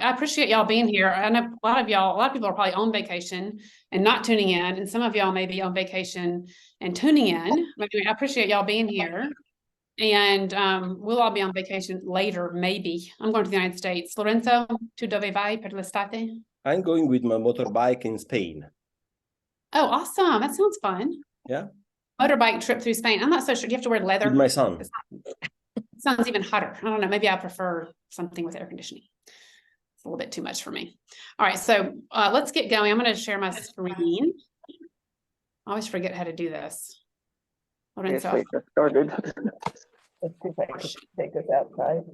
I appreciate y'all being here. I know a lot of people are probably on vacation and not tuning in, and some of y'all may be on vacation and tuning in. But anyway, I appreciate y'all being here. And we'll all be on vacation later, maybe. I'm going to the United States. Lorenzo, tu dove vai per l'estate? I'm going with my motorbike in Spain. Oh, awesome. That sounds fun. Yeah. Motorbike trip through Spain. I'm not so sure. Do you have to wear leather? With my son. It sounds even hotter. I don't know. Maybe I prefer something with air conditioning. It's a little bit too much for me. All right. So let's get going. I'm going to share my screen. I always forget how to do this. Lorenzo. Yes, we just started. Let's see if I can take us outside.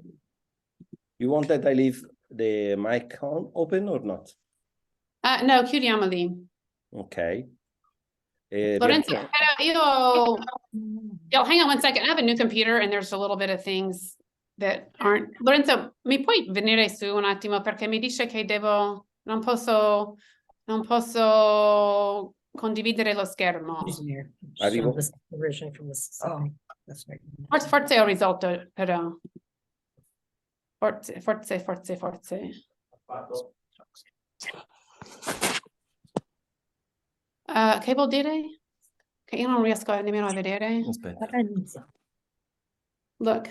You want that I leave the mic on open or not? No, chiudiamo lì. Okay. Lorenzo, y'all hang on one second. I have a new computer and there's a little bit of things that aren't. Lorenzo, mi puoi venire su un attimo perché mi dice che non posso condividere lo schermo. Arrivo. Originally from the Oh, that's right. Forse ho risolto, però. Forse. Che vuol dire? Che io non riesco nemmeno a vedere. Aspetta. Look,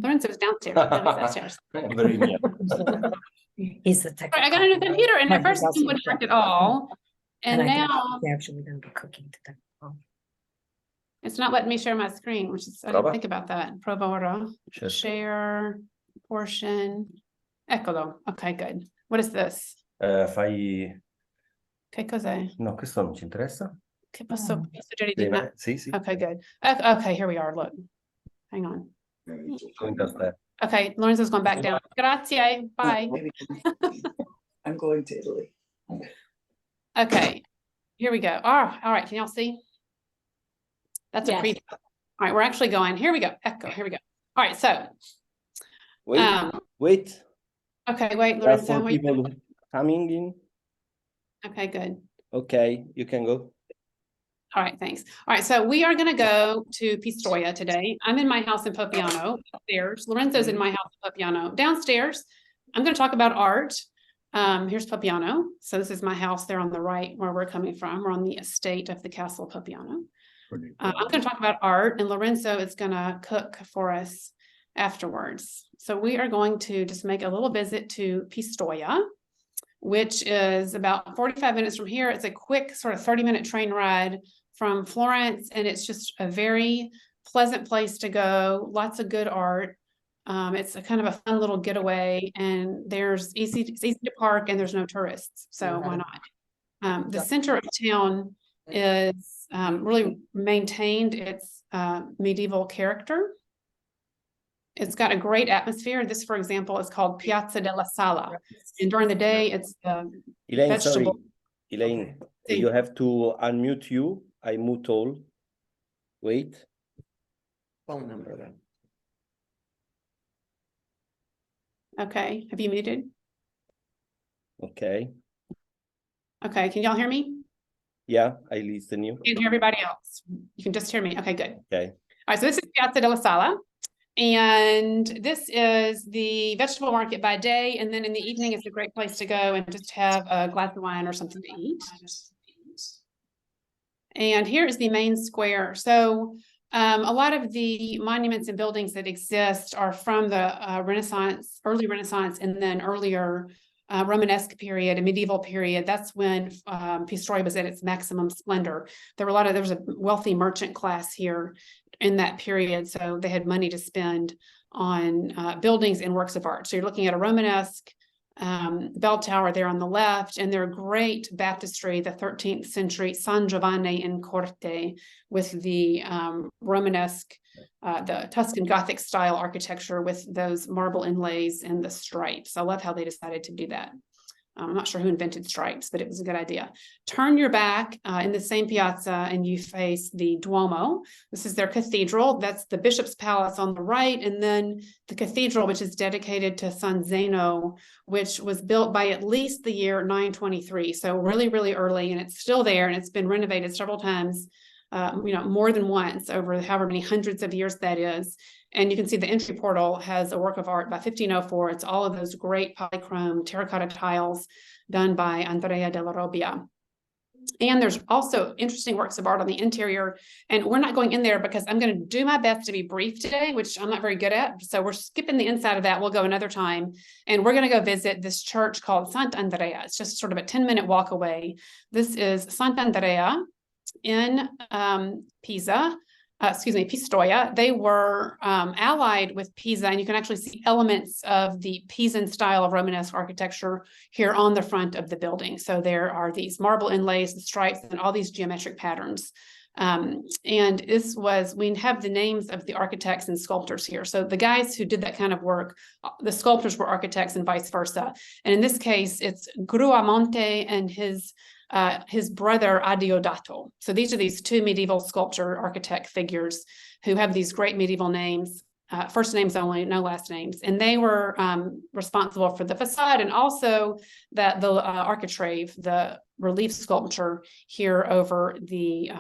Lorenzo's downstairs. Very near. He's the tech. I got a new computer and at first it wouldn't work at all. And now they're actually going to be cooking today. it's not letting me share my screen, which is, I didn't think about that. Prova ora. Sure. Share, portion. Eccolo. Okay, good. What is this? Fai... Che cos'è? No, questo non ci interessa. Che posso suggerire di no? Sì, sì. Okay, good. Okay, here we are. Look. Hang on. Going downstairs. Okay, Lorenzo's going back down. Grazie. Bye. I'm going to Italy. Okay, here we go. All right, can y'all see? That's a preview. All right, we're actually going. Here we go. Echo. Here we go. All right, so. Wait. Okay, wait, There are Lorenzo. 4 people coming in. Okay, good. Okay, you can go. All right, thanks. All right, so we are going to go to Pistoia today. I'm in my house in Popiano upstairs. Lorenzo's in my house in Popiano downstairs. I'm going to talk about art. Here's Popiano. So this is my house there on the right where we're coming from. We're on the estate of the Castle Popiano. I'm going to talk about art and Lorenzo is going to cook for us afterwards. So we are going to just make a little visit to Pistoia, which is about 45 minutes from here. It's a quick sort of 30-minute train ride from Florence, and it's just a very pleasant place to go. Lots of good art. It's a kind of a fun little getaway, and it's easy to park, and there's no tourists, so why not? The center of town is really maintained its medieval character. It's got a great atmosphere. This, for example, is called Piazza della Sala. And during the day, it's Elaine, vegetable. sorry. Elaine, you have to unmute you. I mute all. Wait. Phone number then. Okay, have you muted? Okay. Okay, can y'all hear me? Yeah, I listen you. You can hear everybody else. You can just hear me. Okay, good. Okay. All right, so this is Piazza della Sala. And this is the vegetable market by day. And then in the evening, it's a great place to go and just have a glass of wine or something to eat. And here is the main square. So a lot of the monuments and buildings that exist are from the Renaissance, early Renaissance, and then earlier Romanesque period and medieval period. That's when Pistoia was at its maximum splendor. There was a wealthy merchant class here in that period, so they had money to spend on buildings and works of art. So you're looking at a Romanesque bell tower there on the left, and their great baptistry, the 13th century San Giovanni in Corte, with the Romanesque, the Tuscan Gothic style architecture with those marble inlays and the stripes. I love how they decided to do that. I'm not sure who invented stripes, but it was a good idea. Turn your back in the same piazza and you face the Duomo. This is their cathedral. That's the bishop's palace on the right. And then the cathedral, which is dedicated to San Zeno, which was built by at least the year 923. So really, really early, and it's still there, and it's been renovated several times more than once over however many hundreds of years that is. And you can see the entry portal has a work of art by 1504. It's all of those great polychrome terracotta tiles done by Andrea della Robbia. And there's also interesting works of art on the interior. And we're not going in there because I'm going to do my best to be brief today, which I'm not very good at. So we're skipping the inside of that. We'll go another time. And we're going to go visit this church called Sant'Andrea. It's just sort of a 10-minute walk away. This is Sant'Andrea in Pisa. Pistoia. They were allied with Pisa, and you can actually see elements of the Pisan style of Romanesque architecture here on the front of the building. So there are these marble inlays, the stripes, and all these geometric patterns. And we have the names of the architects and sculptors here. So the guys who did that kind of work, the sculptors were architects and vice versa. And in this case, it's Gruamonte and his brother Adeodato. So these are these two medieval sculptor architect figures who have these great medieval names, first names only, no last names. And they were responsible for the facade and also the architrave, the relief sculpture here over the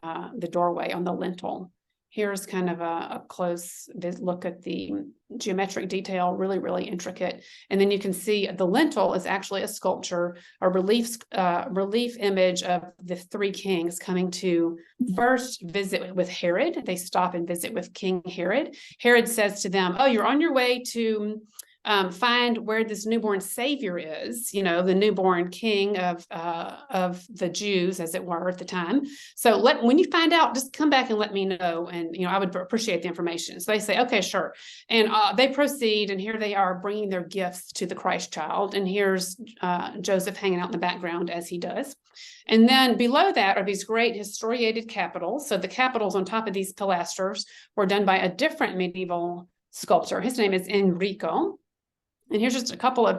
doorway on the lintel. Here's kind of a close look at the geometric detail, really, really intricate. And then you can see the lintel is actually a sculpture, a relief image of the three kings coming to first visit with Herod. They stop and visit with King Herod. Herod says to them, "Oh, you're on your way to find where this newborn savior is, the newborn king of the Jews, as it were, at the time. So when you find out, just come back and let me know. And, I would appreciate the information." So they say, "Okay, sure." And they proceed, and here they are bringing their gifts to the Christ child. And here's Joseph hanging out in the background as he does. And then below that are these great historiated capitals. So the capitals on top of these pilasters were done by a different medieval sculptor. His name is Enrico. And here's just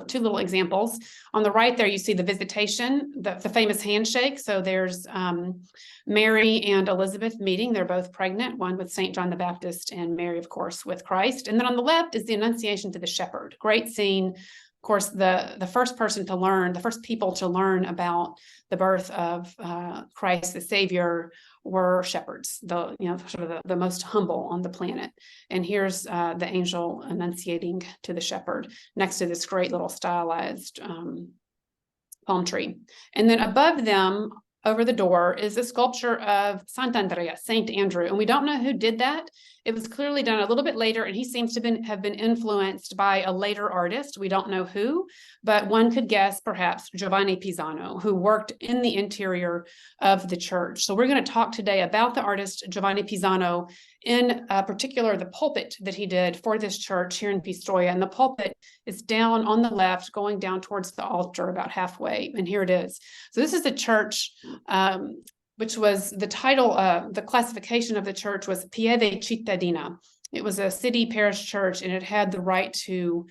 two little examples. On the right there, you see the visitation, the famous handshake. So there's Mary and Elizabeth meeting. They're both pregnant, one with St. John the Baptist and Mary, of course, with Christ. And then on the left is the Annunciation to the shepherd. Great scene. Of course, the first people to learn about the birth of Christ the Savior were shepherds, the most humble on the planet. And here's the angel annunciating to the shepherd next to this great little stylized palm tree. And then above them, over the door, is a sculpture of Sant'Andrea, Saint Andrew. And we don't know who did that. It was clearly done a little bit later, and he seems to have been influenced by a later artist. We don't know who, but one could guess perhaps Giovanni Pisano, who worked in the interior of the church. So we're going to talk today about the artist Giovanni Pisano, in particular the pulpit that he did for this church here in Pistoia. And the pulpit is down on the left, going down towards the altar about halfway. And here it is. So this is the church, which was the title, the classification of the church was Pieve Cittadina. It was a city parish church, and it had the right to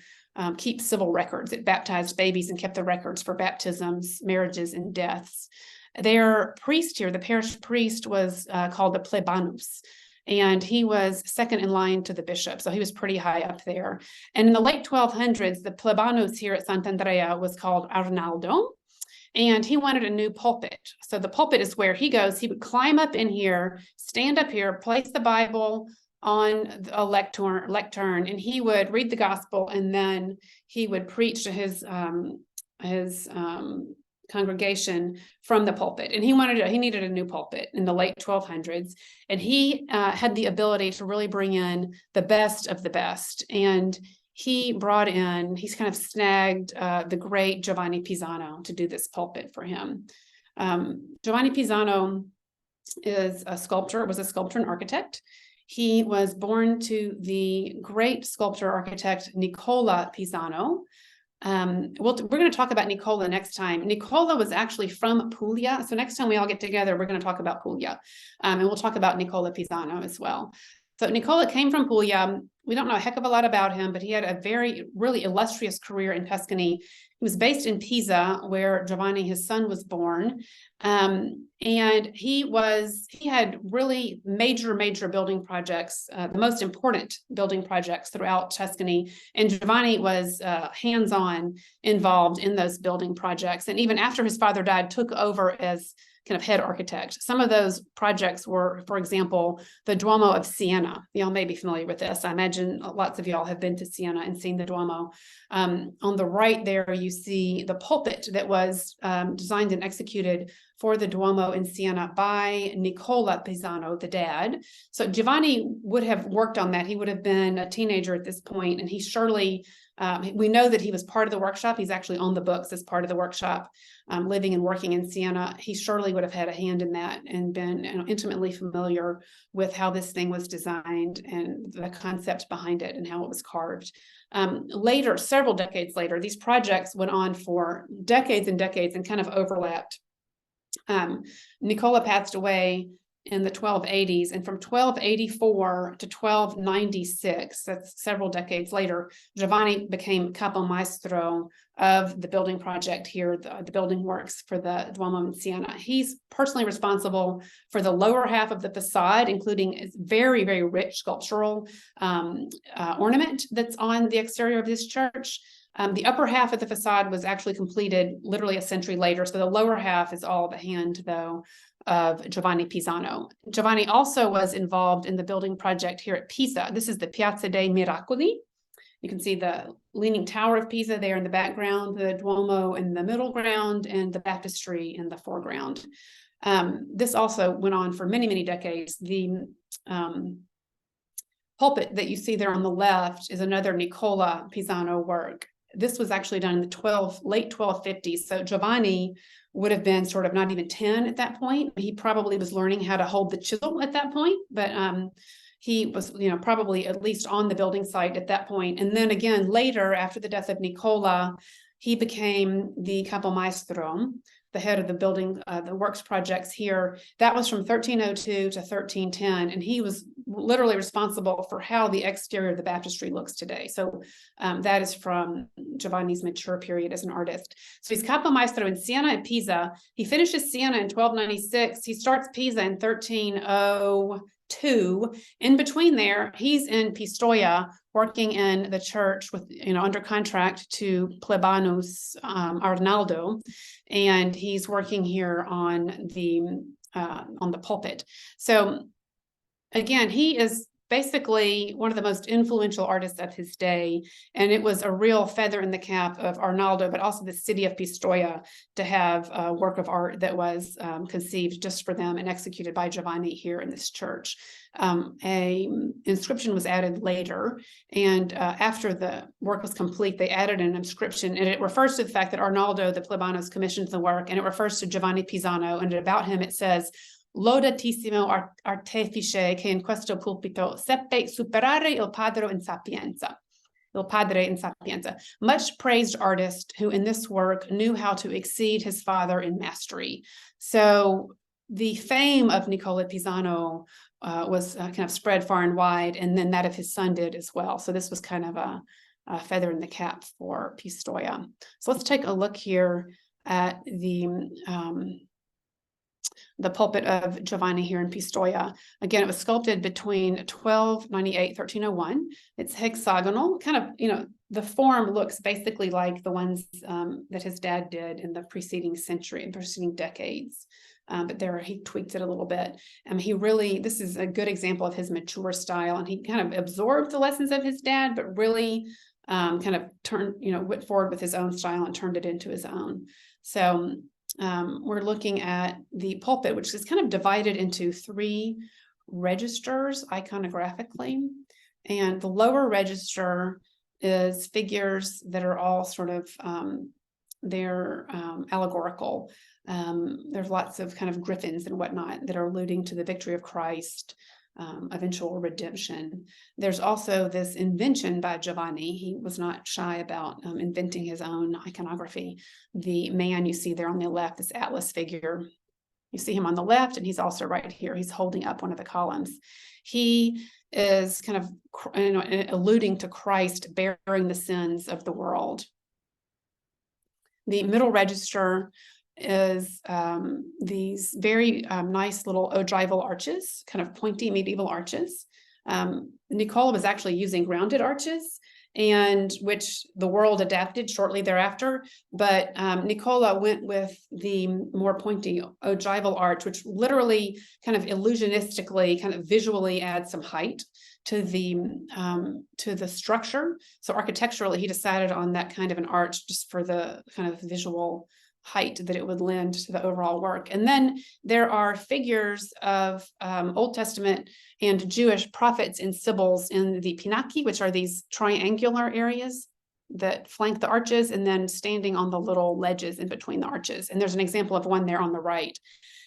keep civil records. It baptized babies and kept the records for baptisms, marriages, and deaths. Their priest here, the parish priest, was called the plebanus, and he was second in line to the bishop, so he was pretty high up there. And in the late 1200s, the plebanus here at Sant'Andrea was called Arnaldo, and he wanted a new pulpit. So the pulpit is where he goes. He would climb up in here, stand up here, place the Bible on a lectern, and he would read the gospel, and then he would preach to his congregation from the pulpit. And he needed a new pulpit in the late 1200s, and he had the ability to really bring in the best of the best. And he's kind of snagged the great Giovanni Pisano to do this pulpit for him. Giovanni Pisano was a sculptor and architect. He was born to the great sculptor architect Nicola Pisano. We're going to talk about Nicola next time. Nicola was actually from Puglia. So next time we all get together, we're going to talk about Puglia. And we'll talk about Nicola Pisano as well. So Nicola came from Puglia. We don't know a heck of a lot about him, but he had a really illustrious career in Tuscany. He was based in Pisa, where Giovanni, his son, was born. And he had really major building projects, the most important building projects throughout Tuscany. And Giovanni was hands-on involved in those building projects. And even after his father died, took over as kind of head architect. Some of those projects were, for example, the Duomo of Siena. Y'all may be familiar with this. I imagine lots of y'all have been to Siena and seen the Duomo. On the right there, you see the pulpit that was designed and executed for the Duomo in Siena by Nicola Pisano, the dad. So Giovanni would have worked on that. He would have been a teenager at this point, and he surely, we know that he was part of the workshop. He's actually on the books as part of the workshop, living and working in Siena. He surely would have had a hand in that and been intimately familiar with how this thing was designed and the concept behind it and how it was carved. Later, several decades later, these projects went on for decades and decades and kind of overlapped. Nicola passed away in the 1280s, and from 1284 to 1296, that's several decades later, Giovanni became capomastro of the building project here, the building works for the Duomo in Siena. He's personally responsible for the lower half of the facade, including its very rich sculptural ornament that's on the exterior of this church. The upper half of the facade was actually completed literally a century later. So the lower half is all the hand, though, of Giovanni Pisano. Giovanni also was involved in the building project here at Pisa. This is the Piazza dei Miracoli. You can see the Leaning Tower of Pisa there in the background, the Duomo in the middle ground, and the baptistry in the foreground. This also went on for many decades. The pulpit that you see there on the left is another Nicola Pisano work. This was actually done in the late 1250s. So Giovanni would have been sort of not even 10 at that point. He probably was learning how to hold the chisel at that point, but he was, probably at least on the building site at that point. And then again, later, after the death of Nicola, he became the capomastro, the head of the building, the works projects here. That was from 1302 to 1310, and he was literally responsible for how the exterior of the baptistry looks today. So that is from Giovanni's mature period as an artist. So he's capomastro in Siena and Pisa. He finishes Siena in 1296. He starts Pisa in 1302. In between there, he's in Pistoia, working in the church with, under contract to Plebanus Arnaldo, and he's working here on the pulpit. So again, he is basically one of the most influential artists of his day, and it was a real feather in the cap of Arnaldo, but also the city of Pistoia, to have a work of art that was conceived just for them and executed by Giovanni here in this church. A inscription was added later, and after the work was complete, they added an inscription, and it refers to the fact that Arnaldo, the Plebanos, commissioned the work, and it refers to Giovanni Pisano, and about him it says, "Lodatissimo artefice che in questo pulpito seppe superare il padre in sapienza." Il padre in sapienza. Much praised artist who in this work knew how to exceed his father in mastery. So the fame of Nicola Pisano was kind of spread far and wide, and then that of his son did as well. So this was kind of a feather in the cap for Pistoia. So let's take a look here at the pulpit of Giovanni here in Pistoia. Again, it was sculpted between 1298, 1301. It's hexagonal, kind of, the form looks basically like the ones that his dad did in the preceding century, preceding decades. But there he tweaked it a little bit. This is a good example of his mature style, and he kind of absorbed the lessons of his dad, but really kind of went forward with his own style and turned it into his own. So we're looking at the pulpit, which is kind of divided into 3 registers iconographically. And the lower register is figures that are all sort of, they're allegorical. There's lots of kind of griffins and whatnot that are alluding to the victory of Christ, eventual redemption. There's also this invention by Giovanni. He was not shy about inventing his own iconography. The man you see there on the left, this Atlas figure, you see him on the left, and he's also right here. He's holding up one of the columns. He is kind of alluding to Christ bearing the sins of the world. The middle register is these very nice little ogival arches, kind of pointy medieval arches. Nicola was actually using rounded arches, and which the world adapted shortly thereafter. But Nicola went with the more pointy ogival arch, which literally kind of illusionistically, kind of visually adds some height to the structure. So architecturally, he decided on that kind of an arch just for the kind of visual height that it would lend to the overall work. And then there are figures of Old Testament and Jewish prophets and sibyls in the pinaki, which are these triangular areas that flank the arches, and then standing on the little ledges in between the arches. And there's an example of one there on the right.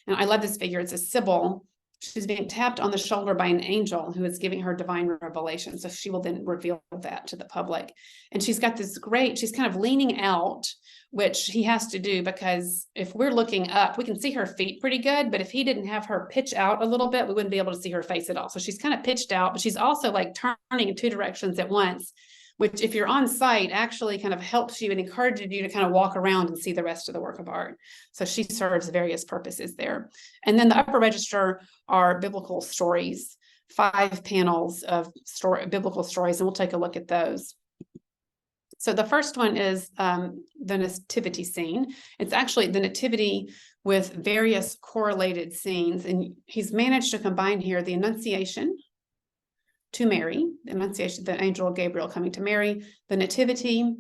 And I love this figure. It's a sibyl. She's being tapped on the shoulder by an angel who is giving her divine revelation. So she will then reveal that to the public. And she's got this she's kind of leaning out, which he has to do, because if we're looking up, we can see her feet pretty good. But if he didn't have her pitch out a little bit, we wouldn't be able to see her face at all. So she's kind of pitched out, but she's also like turning in two directions at once, which if you're on site actually kind of helps you and encourages you to kind of walk around and see the rest of the work of art. So she serves various purposes there. And then the upper register are biblical stories, 5 panels of biblical stories, and we'll take a look at those. So the first one is the nativity scene. It's actually the nativity with various correlated scenes, and he's managed to combine here the Annunciation to Mary, the Annunciation, the angel Gabriel coming to Mary, the nativity,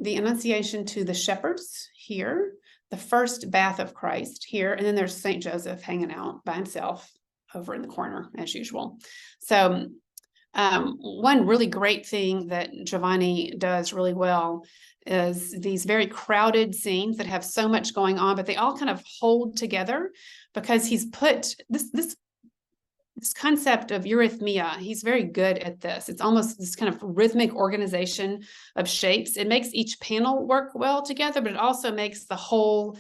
the Annunciation to the shepherds here, the first bath of Christ here, and then there's Saint Joseph hanging out by himself over in the corner as usual. So one really great thing that Giovanni does really well is these very crowded scenes that have so much going on, but they all kind of hold together because he's put this concept of eurythmia. He's very good at this. It's almost this kind of rhythmic organization of shapes. It makes each panel work well together, but it also makes the whole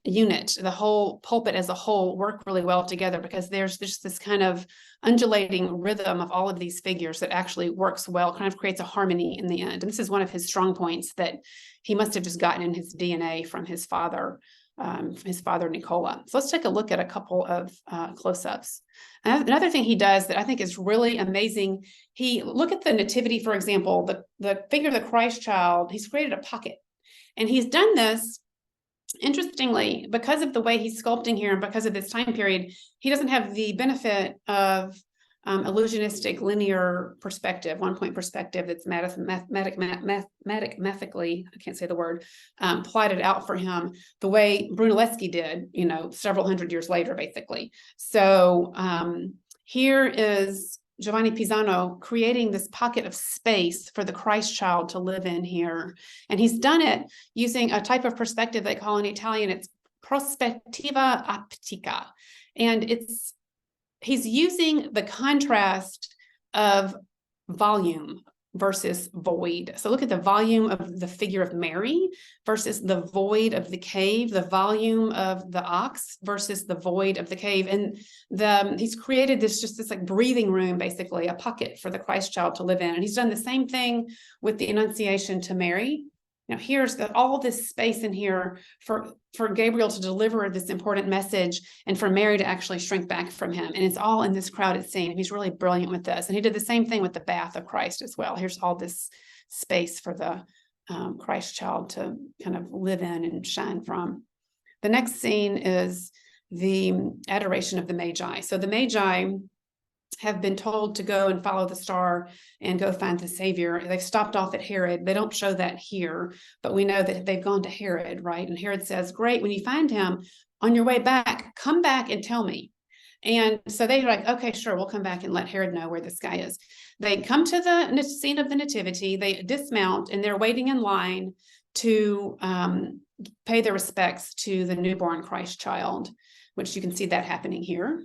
unit, the whole pulpit as a whole, work really well together, because there's just this kind of undulating rhythm of all of these figures that actually works well, kind of creates a harmony in the end. And this is one of his strong points that he must have just gotten in his DNA from his father Nicola. So let's take a look at a couple of close-ups. Another thing he does that I think is really amazing, look at the nativity, for example, the figure of the Christ child, he's created a pocket. And he's done this, interestingly, because of the way he's sculpting here and because of this time period, he doesn't have the benefit of illusionistic linear perspective, 1-point perspective that's mathematically, I can't say the word, plotted out for him the way Brunelleschi did, several hundred years later, basically. So here is Giovanni Pisano creating this pocket of space for the Christ child to live in here. And he's done it using a type of perspective they call in Italian, it's prospettiva optica. And he's using the contrast of volume versus void. So look at the volume of the figure of Mary versus the void of the cave, the volume of the ox versus the void of the cave. And he's created this like breathing room, basically a pocket for the Christ child to live in. And he's done the same thing with the Annunciation to Mary. Now here's all this space in here for Gabriel to deliver this important message and for Mary to actually shrink back from him. And it's all in this crowded scene. And he's really brilliant with this. And he did the same thing with the bath of Christ as well. Here's all this space for the Christ child to kind of live in and shine from. The next scene is the adoration of the Magi. So the Magi have been told to go and follow the star and go find the Savior. They've stopped off at Herod. They don't show that here, but we know that they've gone to Herod, right? And Herod says, great, when you find him on your way back, come back and tell me. And so they're like, okay, sure, we'll come back and let Herod know where this guy is. They come to the scene of the nativity, they dismount, and they're waiting in line to pay their respects to the newborn Christ child, which you can see that happening here.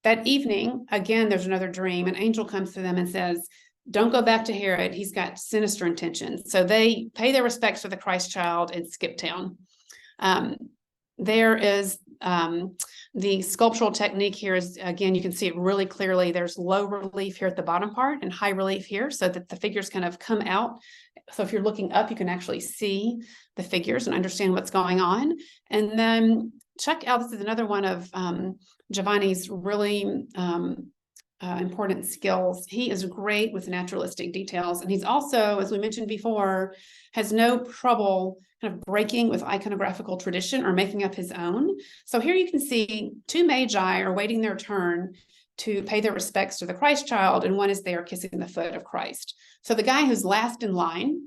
That evening, again, there's another dream. An angel comes to them and says, don't go back to Herod. He's got sinister intentions. So they pay their respects to the Christ child and skip town. There is The sculptural technique here is, again, you can see it really clearly. There's low relief here at the bottom part and high relief here so that the figures kind of come out. So if you're looking up, you can actually see the figures and understand what's going on. And then check out, this is another one of Giovanni's really important skills. He is great with naturalistic details. And he's also, as we mentioned before, has no trouble kind of breaking with iconographical tradition or making up his own. So here you can see two magi are waiting their turn to pay their respects to the Christ child, and one is there kissing the foot of Christ. So the guy who's last in line,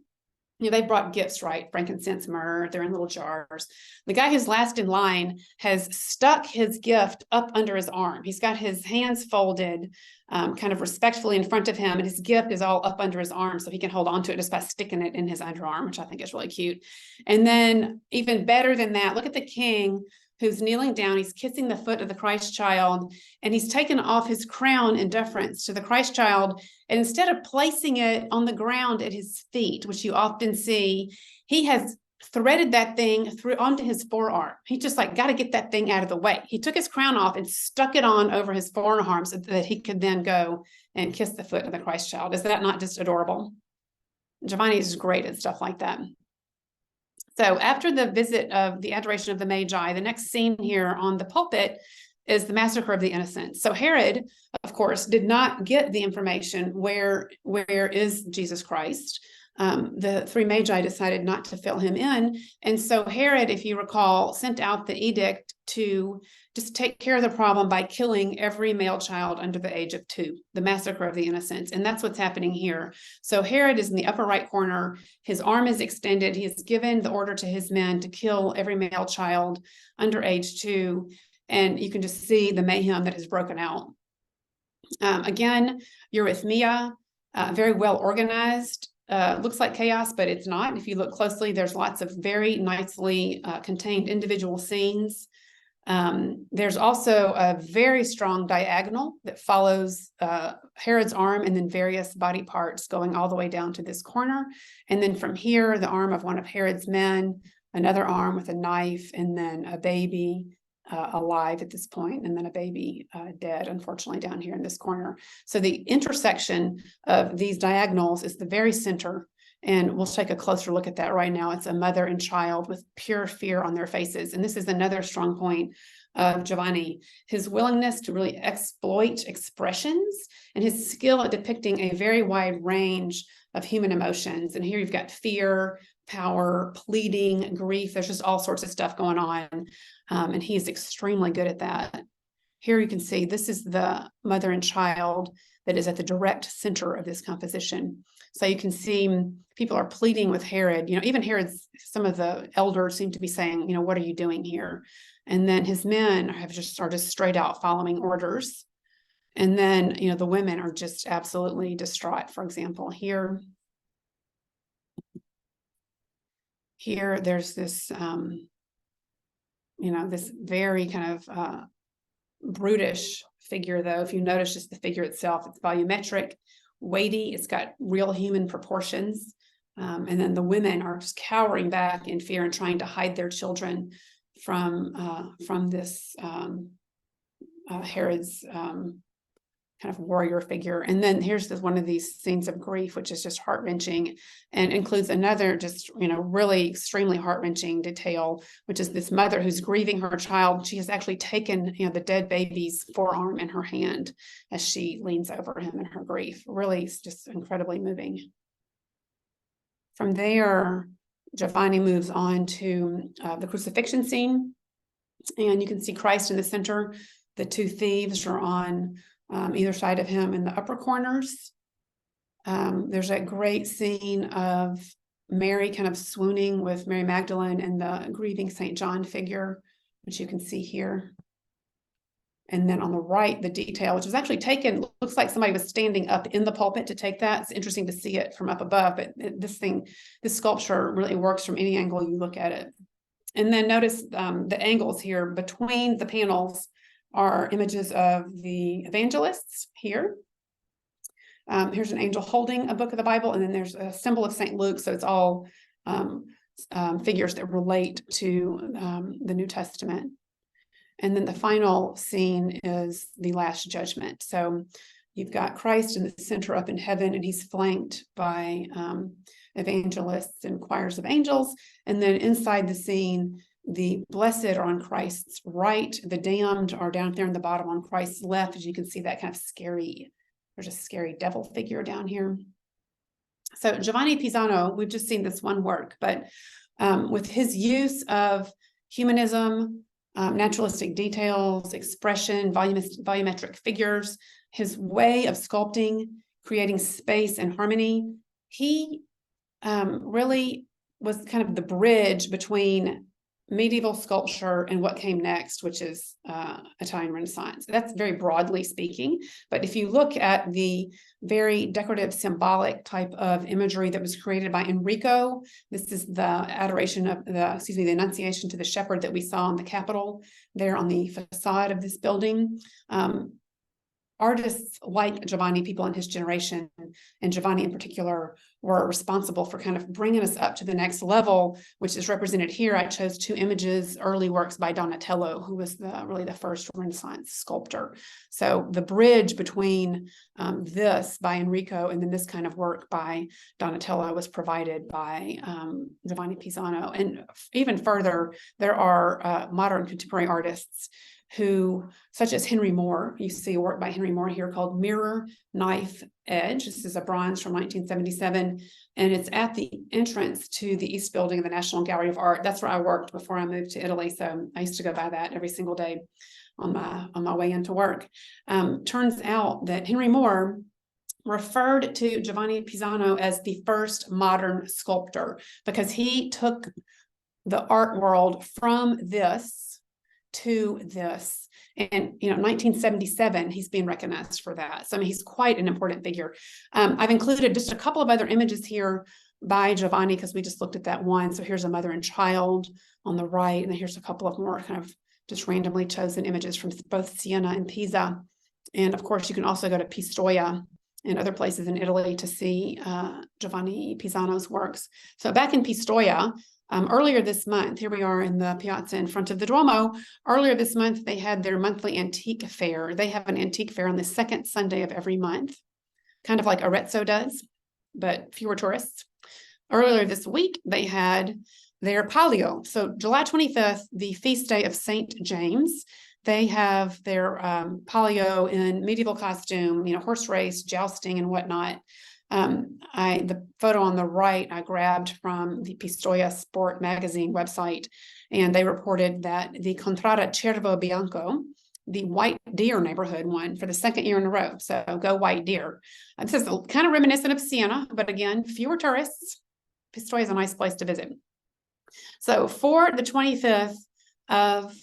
you know, they brought gifts, right? Frankincense, myrrh, they're in little jars. The guy who's last in line has stuck his gift up under his arm. He's got his hands folded kind of respectfully in front of him, and his gift is all up under his arm so he can hold on to it just by sticking it in his underarm, which I think is really cute. And then even better than that, look at the king who's kneeling down. He's kissing the foot of the Christ child, and he's taken off his crown in deference to the Christ child. And instead of placing it on the ground at his feet, which you often see, he has threaded that thing through onto his forearm. He just like, got to get that thing out of the way. He took his crown off and stuck it on over his forearm so that he could then go and kiss the foot of the Christ child. Is that not just adorable? Giovanni is great at stuff like that. So after the visit of the adoration of the Magi, the next scene here on the pulpit is the massacre of the innocents. So Herod, of course, did not get the information where is Jesus Christ. The three Magi decided not to fill him in. And so Herod, if you recall, sent out the edict to just take care of the problem by killing every male child under the age of 2, the massacre of the innocents. And that's what's happening here. So Herod is in the upper right corner. His arm is extended. He has given the order to his men to kill every male child under age 2. And you can just see the mayhem that has broken out. Again, Eurythmia, very well organized. Looks like chaos, but it's not. If you look closely, there's lots of very nicely contained individual scenes. There's also a very strong diagonal that follows Herod's arm and then various body parts going all the way down to this corner. And then from here, the arm of one of Herod's men, another arm with a knife, and then a baby alive at this point, and then a baby dead, unfortunately, down here in this corner. So the intersection of these diagonals is the very center. And we'll take a closer look at that right now. It's a mother and child with pure fear on their faces. And this is another strong point of Giovanni, his willingness to really exploit expressions and his skill at depicting a very wide range of human emotions. And here you've got fear, power, pleading, grief. There's just all sorts of stuff going on. And he is extremely good at that. Here you can see this is the mother and child that is at the direct center of this composition. So you can see people are pleading with Herod. You know, even Herod's, some of the elders seem to be saying, you know, what are you doing here? And then his men are just straight out following orders. And then, you know, the women are just absolutely distraught. For example, here there's this, you know, this very kind of brutish figure, though. If you notice just the figure itself, it's volumetric, weighty, it's got real human proportions. And then the women are just cowering back in fear and trying to hide their children from this Herod's kind of warrior figure. And then here's one of these scenes of grief, which is just heart-wrenching and includes another just, you know, really extremely heart-wrenching detail, which is this mother who's grieving her child. She has actually taken, you know, the dead baby's forearm in her hand as she leans over him in her grief. Really, it's just incredibly moving. From there, Giovanni moves on to the crucifixion scene. And you can see Christ in the center. The two thieves are on either side of him in the upper corners. There's that great scene of Mary kind of swooning with Mary Magdalene and the grieving St. John figure, which you can see here. And then on the right, the detail, which was actually taken, looks like somebody was standing up in the pulpit to take that. It's interesting to see it from up above, but this sculpture really works from any angle you look at it. And then notice the angles here between the panels are images of the evangelists here. Here's an angel holding a book of the Bible, and then there's a symbol of St. Luke. So it's all figures that relate to the New Testament. And then the final scene is the Last Judgment. So you've got Christ in the center up in heaven, and he's flanked by evangelists and choirs of angels. And then inside the scene, the blessed are on Christ's right. The damned are down there in the bottom on Christ's left. As you can see, that kind of scary, there's a scary devil figure down here. So Giovanni Pisano, we've just seen this one work, but with his use of humanism, naturalistic details, expression, volumetric figures, his way of sculpting, creating space and harmony, he really was kind of the bridge between medieval sculpture and what came next, which is Italian Renaissance. That's very broadly speaking, but if you look at the very decorative symbolic type of imagery that was created by Enrico, this is the adoration of the Annunciation to the Shepherd that we saw in the Capitol there on the facade of this building. Artists like Giovanni, people in his generation, and Giovanni in particular, were responsible for kind of bringing us up to the next level, which is represented here. I chose two images, early works by Donatello, who was really the first Renaissance sculptor. So the bridge between this by Enrico and then this kind of work by Donatello was provided by Giovanni Pisano. And even further, there are modern contemporary artists who, such as Henry Moore, you see a work by Henry Moore here called Mirror, Knife, Edge. This is a bronze from 1977, and it's at the entrance to the East Building of the National Gallery of Art. That's where I worked before I moved to Italy, so I used to go by that every single day on my way into work. Turns out that Henry Moore referred to Giovanni Pisano as the first modern sculptor because he took the art world from this to this. And, 1977, he's being recognized for that. So, I mean, he's quite an important figure. I've included just a couple of other images here by Giovanni because we just looked at that one. So here's a mother and child on the right, and then here's a couple of more kind of just randomly chosen images from both Siena and Pisa. And of course, you can also go to Pistoia and other places in Italy to see Giovanni Pisano's works. So back in Pistoia, earlier this month, here we are in the piazza in front of the Duomo. Earlier this month, they had their monthly antique fair. They have an antique fair on the second Sunday of every month, kind of like Arezzo does, but fewer tourists. Earlier this week, they had their Palio. So July 25th, the feast day of St. James, they have their Palio in medieval costume, horse race, jousting, and whatnot. The photo on the right I grabbed from the Pistoia Sport magazine website, and they reported that the Contrada Cervo Bianco, the white deer neighborhood, won for the second year in a row. So go white deer. This is kind of reminiscent of Siena, but again, fewer tourists. Pistoia is a nice place to visit. So for the 25th of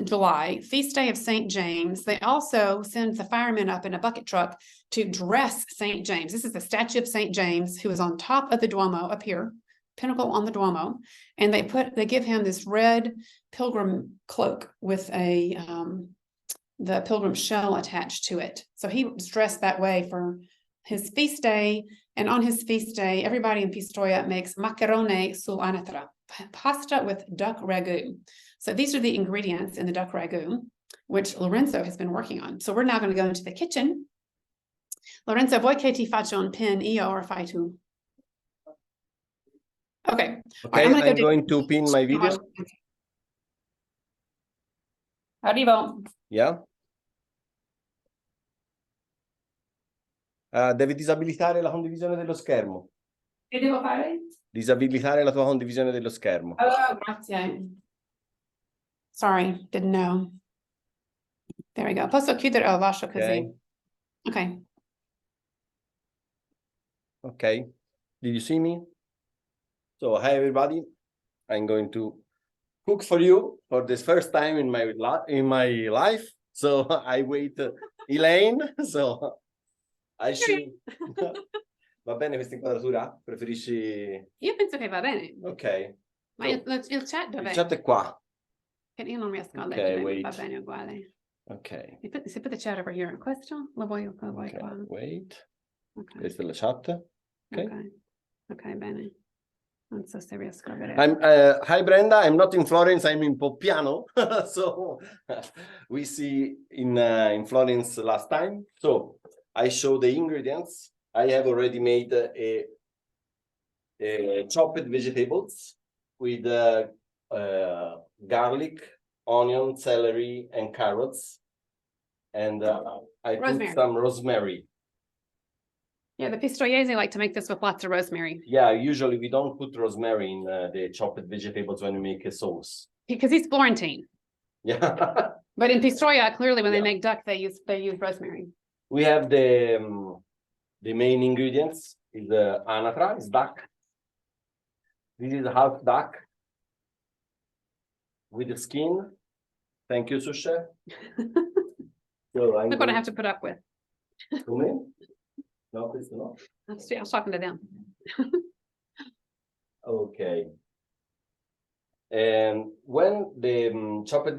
July, feast day of St. James, they also send the firemen up in a bucket truck to dress St. James. This is the statue of St. James, who is on top of the Duomo up here, pinnacle on the Duomo, and they give him this red pilgrim cloak with the pilgrim shell attached to it. So he was dressed that way for his feast day, and on his feast day, everybody in Pistoia makes macarone sull'anatra, pasta with duck ragu. So these are the ingredients in the duck ragu, which Lorenzo has been working on. So we're now going to go into the kitchen. Lorenzo, vuoi che ti faccia un pin io or fai tu? Okay. Okay, right, I'm going to pin my video. Arrivo. Yeah. Devi disabilitare la condivisione dello schermo. Che devo fare? Disabilitare la tua condivisione dello schermo. Oh, grazie. Sorry, didn't know. There we go. Posso chiudere? Oh, lascio così. Okay. Okay. Did you see me? So, hi everybody. I'm going to cook for you for this first time in my life. So I wait Elaine. So I should. Va bene questa inquadratura? Preferisci? Io penso che va bene. Ok. Ma il chat dov'è? Il chat è qua. Io non riesco a Ok, leggere, wait. va bene uguale. Ok. Se put the chat over here. Questo lo voglio qua. Wait. Okay. Questa è la chat. Ok. Ok, bene. I'm so serious. Go ahead. I'm hi Brenda. I'm not in Florence. I'm in Poppiano. So we see in Florence last time. So I show the ingredients. I have already made a chopped vegetables with garlic, onion, celery, and carrots, and I Rosemary. put some rosemary. Yeah, the Pistoiese like to make this with lots of rosemary Yeah, usually we don't put rosemary in the chopped vegetables when we make a sauce. because he's Florentine. Yeah. But in Pistoia, clearly when they Yeah. make duck, they use rosemary. We have the main ingredients is anatra, is duck. This is half duck with the skin. Thank you, sous chef. So I'm Look what I have to put up with. No, please no. I was talking to them. Okay. And when the chopped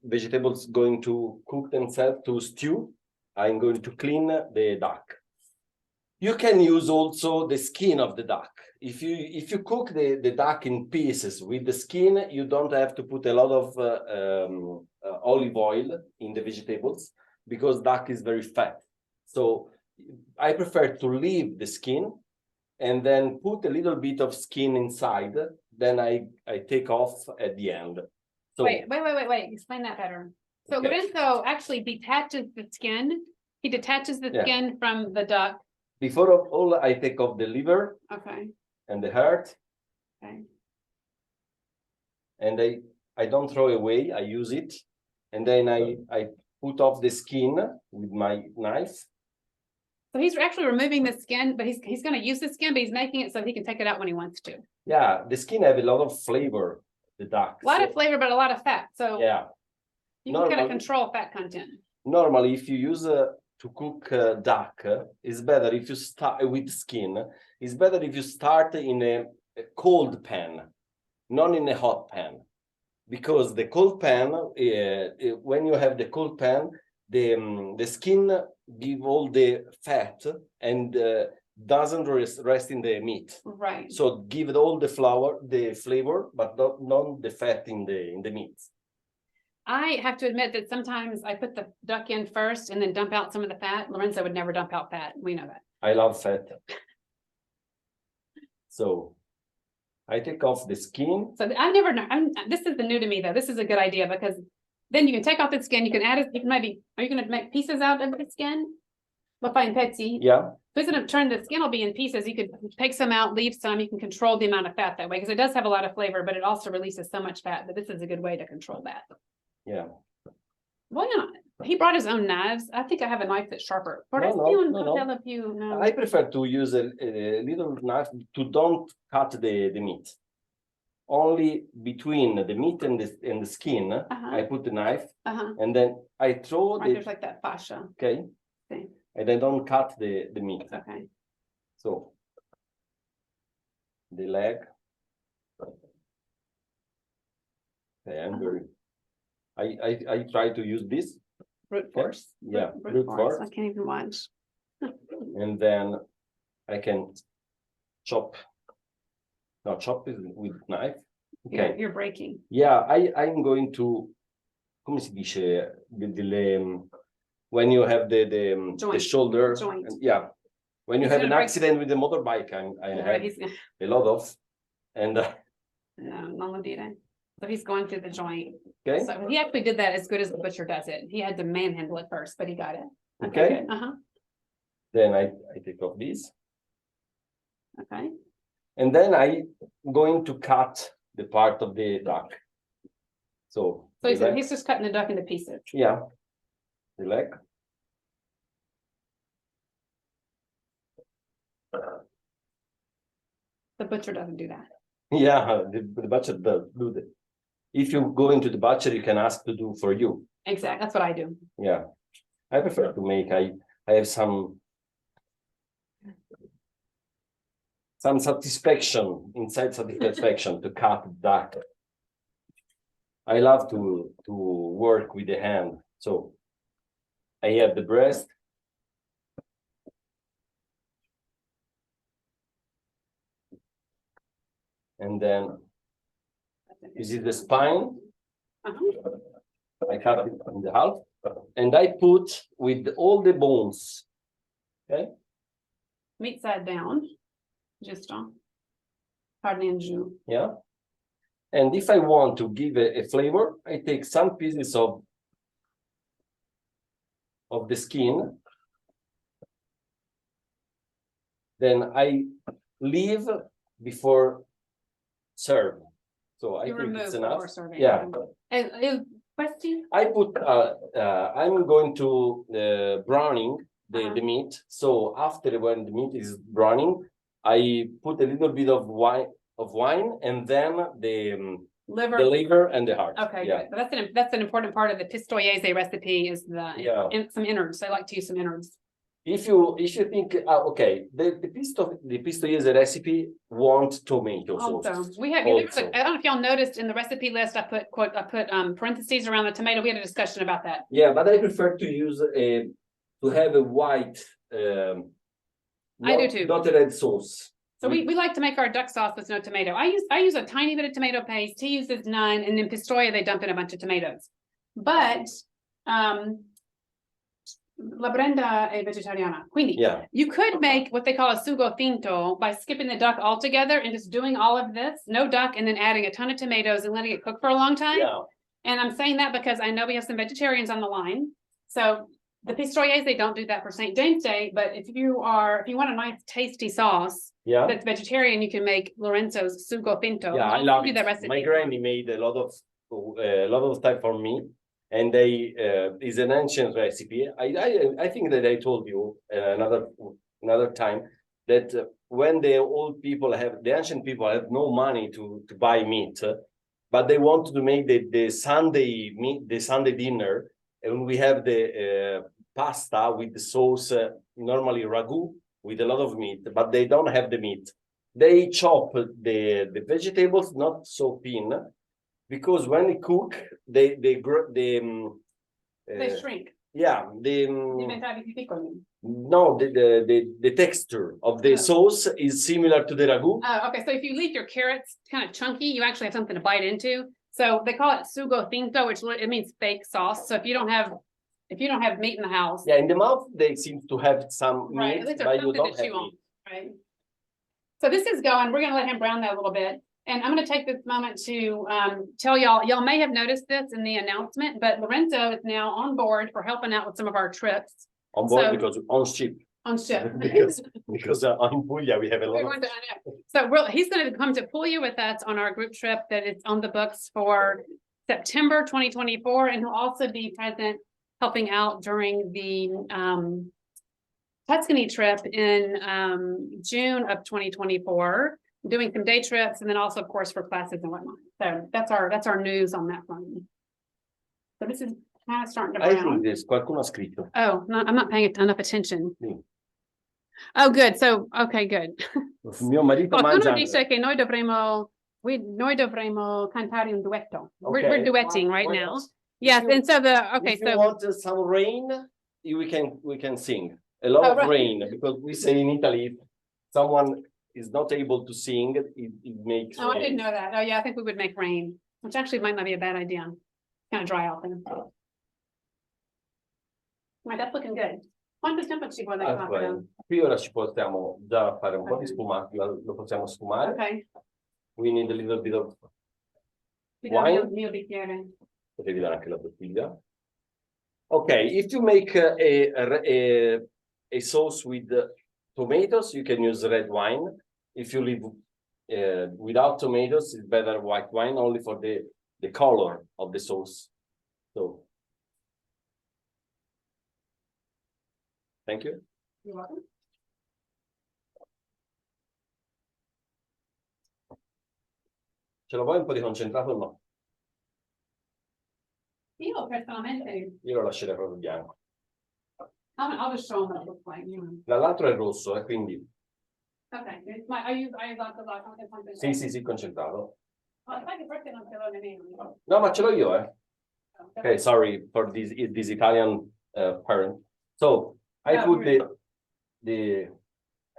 vegetables going to cook themselves to stew, I'm going to clean the duck. You can use also the skin of the duck. If you cook the duck in pieces with the skin, you don't have to put a lot of olive oil in the vegetables because duck is very fat. So I prefer to leave the skin and then put a little bit of skin inside. Then I take off at the end. So Wait. Explain that better. So Okay. Lorenzo actually detaches the skin. He detaches the Yeah. skin from the duck. before of all, I take off the liver Okay. and the heart, Okay. and I don't throw away. I use it, and then I put off the skin with my knife. So he's actually removing the skin, but he's going to use the skin, but he's making it so he can take it out when he wants to. Yeah, the skin have a lot of flavor. The duck. A lot so- of flavor, but a lot of fat. So Yeah. you can kind of Normal- control fat content. Normally, if you use to cook duck, it's better if you start with skin. It's better if you start in a cold pan, not in a hot pan, because the cold pan, when you have the cold pan, the skin give all the fat and doesn't rest in the meat. Right. So give it all the flavor, but not the fat in the meat. I have to admit that sometimes I put the duck in first and then dump out some of the fat. Lorenzo would never dump out fat. We know that. I love fat. So I take off the skin. So I never know. This is the new to me though. This is a good idea because then you can take off the skin. You can add it. You can maybe, are you going to make pieces out of the skin? What fine petsy? Yeah, If it's going to turn the skin will be in pieces. You could take some out, leave some. You can control the amount of fat that way because it does have a lot of flavor, but it also releases so much fat that this is a good way to control that. yeah. Why not? He brought his own knives. I think I have a knife that's sharper. No. No. I prefer to use a little knife to don't cut the meat. Only between the meat and the skin, I put the knife, and then I throw Right, there's like that fascia. okay, Okay. and I don't cut the meat. Okay. So the leg. Okay, I'm very. I try to use this. Brute force. Yeah, Brute brute force. I can't even watch. And then I can chop. No, chop it with knife. Okay. You're breaking. Yeah, I'm going to, come si dice, when you have the Joint. shoulder. Joint. Yeah. When you He's have gonna an break- accident with the motorbike, I have He's, a lot of, and no, Lodita. So he's going through the joint. okay, So he actually did that as good as the butcher does it. He had to manhandle it first, but he got it. Okay. Good. then I take off this, Okay. and then I'm going to cut the part of the duck. So So he the said leg- he's just cutting the duck into pieces. yeah, the leg. The butcher doesn't do that. Yeah, the butcher does do that. If you go into the butcher, you can ask to do for you. Exactly. That's what I do. Yeah, I prefer to make. I have some satisfaction inside satisfaction to cut duck. I love to work with the hand. So I have the breast. And then this is the spine. I cut it in the half, and I put with all the bones. Okay. Meat side down. Just on. Pardon and jus. Yeah. And if I want to give a flavor, I take some pieces of the skin. Then I leave before serve. So I You think remove it's enough. before serving. Yeah. Question? I put I'm going to browning the meat. So after when the meat is browning, I put a little bit of wine and then the liver and the heart. Okay, yeah. good. That's an important part of the Pistoiese recipe is some innards. I like to use some innards. If you think okay, the Pistoiese recipe want tomato sauce. Also, we have. I don't know if y'all noticed in the recipe list. I put parentheses around the tomato. We had a discussion about that. Yeah, but I prefer to use to have a white. I do too. Not a red sauce. So we like to make our duck sauce with no tomato. I use a tiny bit of tomato paste. He uses none, and then Pistoia they dump in a bunch of tomatoes. But La Brenda è vegetariana. Quindi you could make what they call a sugo finto by skipping the duck altogether and just doing all of this, no duck, and then adding a ton of tomatoes and letting it cook for a long time. Yeah. And I'm saying that because I know we have some vegetarians on the line. So the Pistoiese, they don't do that for St. James Day, but if you want a nice tasty sauce that's vegetarian, you can make Lorenzo's sugo finto. Yeah, I love it. That recipe. My granny made a lot of time for me, and they is an ancient recipe. I think that I told you another time that when the ancient people have no money to buy meat, but they want to make the Sunday meat, the Sunday dinner. And we have the pasta with the sauce, normally ragù with a lot of meat, but they don't have the meat. They chop the vegetables not so thin, because when they cook, they shrink. Yeah, no, the texture of the sauce is similar to the ragù. Okay, so if you leave your carrots kind of chunky, you actually have something to bite into. So they call it sugo finto, which it means fake sauce. So if you don't have meat in the house, in the mouth they seem to have some meat, but you don't have meat. Right. So this is going. We're going to let him brown that a little bit, and I'm going to take this moment to tell y'all. Y'all may have noticed this in the announcement, but Lorenzo is now on board for helping out with some of our trips. On board because on ship. On ship. because on Puglia we have a lot of... So he's going to come to Puglia with us on our group trip that is on the books for September 2024, and he'll also be present helping out during the Tuscany trip in June of 2024, doing some day trips, and then also of course for classes and whatnot. So that's our news on that front. So this is kind of starting to brown. I think this qualcuno ha scritto. Oh, no, I'm not paying enough attention. Oh, good. So, okay, good. Mio marito Qualcuno dice che noi dovremmo cantare un duetto. Okay. We're duetting right now. Else? Yes, and so if you want some rain, we can sing a lot of rain, because we say in Italy, if someone is not able to sing, it makes rain. I didn't know that. Oh yeah, I think we would make rain, which actually might not be a bad idea. Kind of dry out there. All right, that's looking good. Quanto tempo ci vuole? Qui ora ci possiamo già fare un po' di sfumato, lo possiamo sfumare. Okay. We need a little bit of wine. Potevi dare anche la bottiglia. Okay, if you make a sauce with tomatoes, you can use red wine. If you leave without tomatoes, it's better white wine, only for the color of the sauce. So, thank you. You're welcome. Ce lo vuoi un po' di concentrato o no? Io personalmente. Io lo lascerei proprio bianco. I'll just show them what it looks like. Dall'altro è rosso, quindi. Okay. I use Sì, concentrato. Oh, perché non ce l'ho nemmeno? No, ma ce l'ho io, eh. Okay, sorry for this Italian parent. So I put the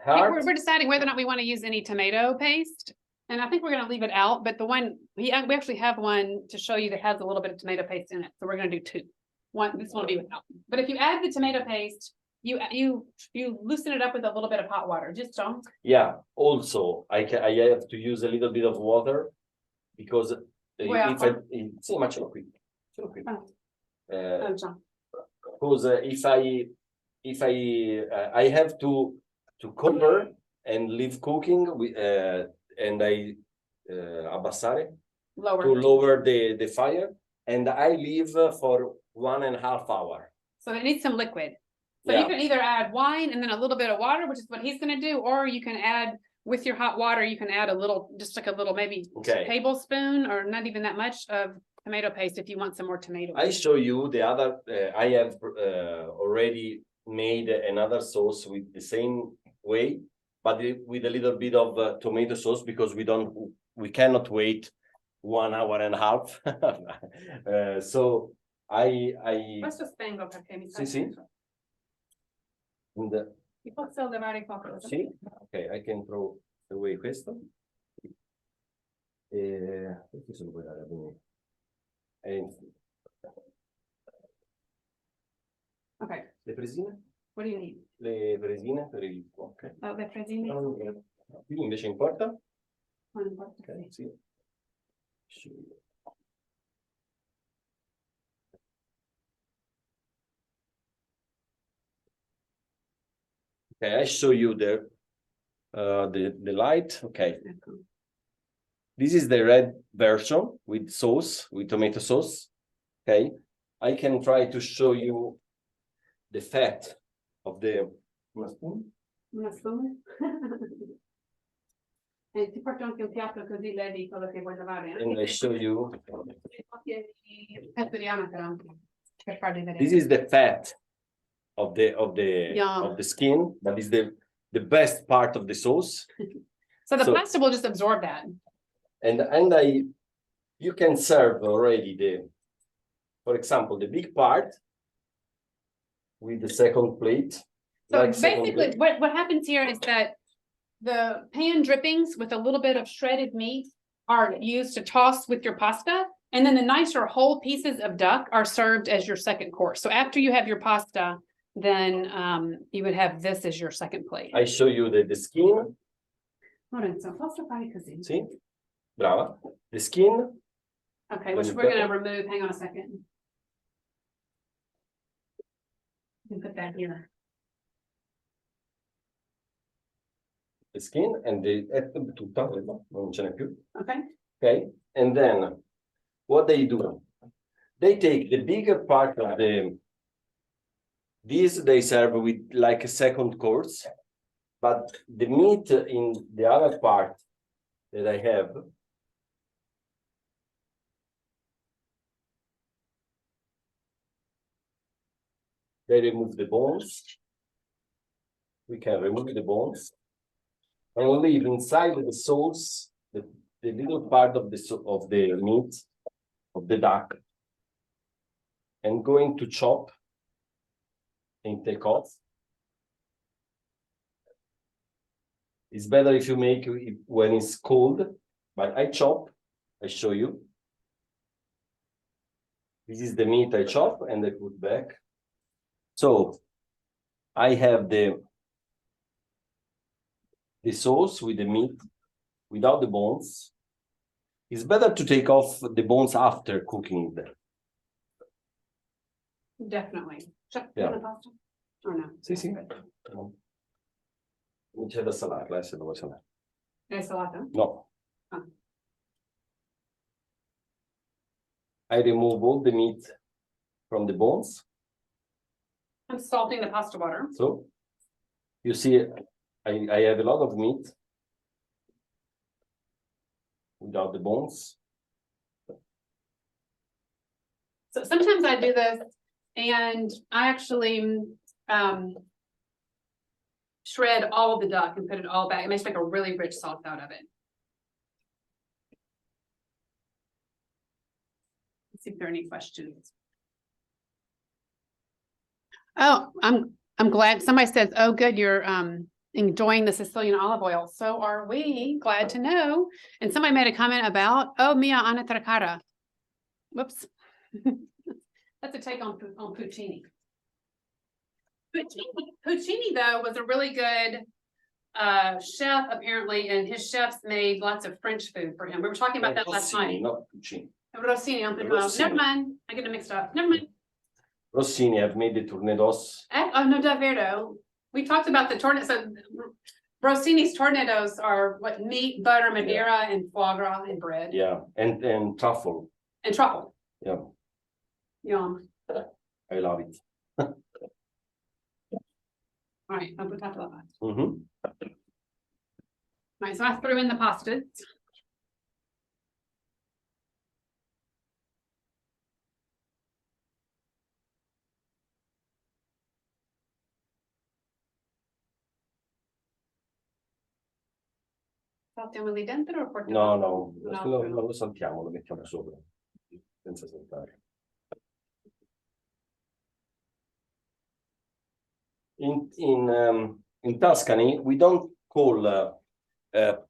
heart. We're deciding whether or not we want to use any tomato paste. And I think we're gonna leave it out, but the one, we actually have one to show you that has a little bit of tomato paste in it, so we're gonna do two. One, this one will be without, but if you add the tomato paste, you loosen it up with a little bit of hot water, just so. Yeah, also, I have to use a little bit of water because Well, if I, sì, ma ce l'ho qui. Ce l'ho qui. Oh. John. Because if I have to cover and leave cooking and I abbassare Lower. to lower the fire, and I leave for 1.5 hours. So it needs some liquid. So you Yeah. can either add wine and then a little bit of water, which is what he's gonna do, or you can add with your hot water, you can add a little, just like a little, maybe Okay. tablespoon or not even that much of tomato paste if you want some more tomato. I show you the other. I have already made another sauce with the same way, but with a little bit of tomato sauce because we cannot wait 1.5 hours. So I. Questo spengo perché mi sa. Sì, sì. And, Ti posso levare qualcosa? sì, ok, I can throw away questo. Perché se lo puoi dare a me? Okay, Le fresine? what do you need? Le fresine per il... Ok. Oh, the prezzini? Qui invece importa? Non importa. Ok, sì. Okay, I show you the light. Okay, Ecco. this is the red version with sauce, with tomato sauce. Okay, I can try to show you the fat of the. Una spoon? Una spuma? E ti porto anche un piatto così levi quello che vuoi lavare. And I show you. Pepperiana però, per farli vedere. This is the fat of the Yeah. skin, but is the best part of the sauce. So the so- pasta will just absorb that. And you can serve already for example, the big part with the second plate. So like second basically, plate. what happens here is that the pan drippings with a little bit of shredded meat are used to toss with your pasta. And then the nicer whole pieces of duck are served as your second course. So after you have your pasta, then you would have this as your second plate. I show you the skin. Lorenzo, posso fare così? See? Brava. The skin. Okay, which we're gonna remove, hang on a second. You can put that here. The skin and the tutta, non ce n'è più. Okay, Okay, and then what they do? They take the bigger part of these they serve with like a second course, but the meat in the other part that I have. They remove the bones. We can remove the bones and leave inside the sauce the little part of the meat of the duck, and going to chop and take off. It's better if you make it when it's cold, but I chop. I show you. This is the meat I chop and I put back. So I have the sauce with the meat without the bones. It's better to take off the bones after cooking them. definitely. Yeah. The pasta? Or no? Sì, sì. Non c'è da salarla, se lo vuoi salare. È salata? No. Ah. I remove all the meat from the bones. I'm salting the pasta water. So you see, I have a lot of meat without the bones. So sometimes I do this and I actually shred all of the duck and put it all back. It makes like a really rich sauce out of it. Let's see if there are any questions. Oh, I'm glad somebody says, oh, good, your enjoying the Sicilian olive oil. So are we, glad to know. And somebody made a comment about, oh, mia anatra cara. Whoops. That's a take on Puccini. Puccini, though, was a really good chef, apparently, and his chefs made lots of French food for him. We were talking about that last Rossini, night. not Puccini. Rossini, Rossini. never mind. I get it mixed up. Never mind. Rossini have made the tornadoes. Oh, no, davvero. We talked about the tornado. So Rossini's tornadoes are what, meat, butter, Madeira, and foie gras and bread. Yeah, and truffle. And truffle. Yeah, Yum. I love it. All right, I'll put that to the last. Mhm. All right, so I threw in the pastas. Saltiamo lì dentro o portiamo? No, No. non lo saltiamo, lo mettiamo sopra, senza saltare. In Tuscany, we don't call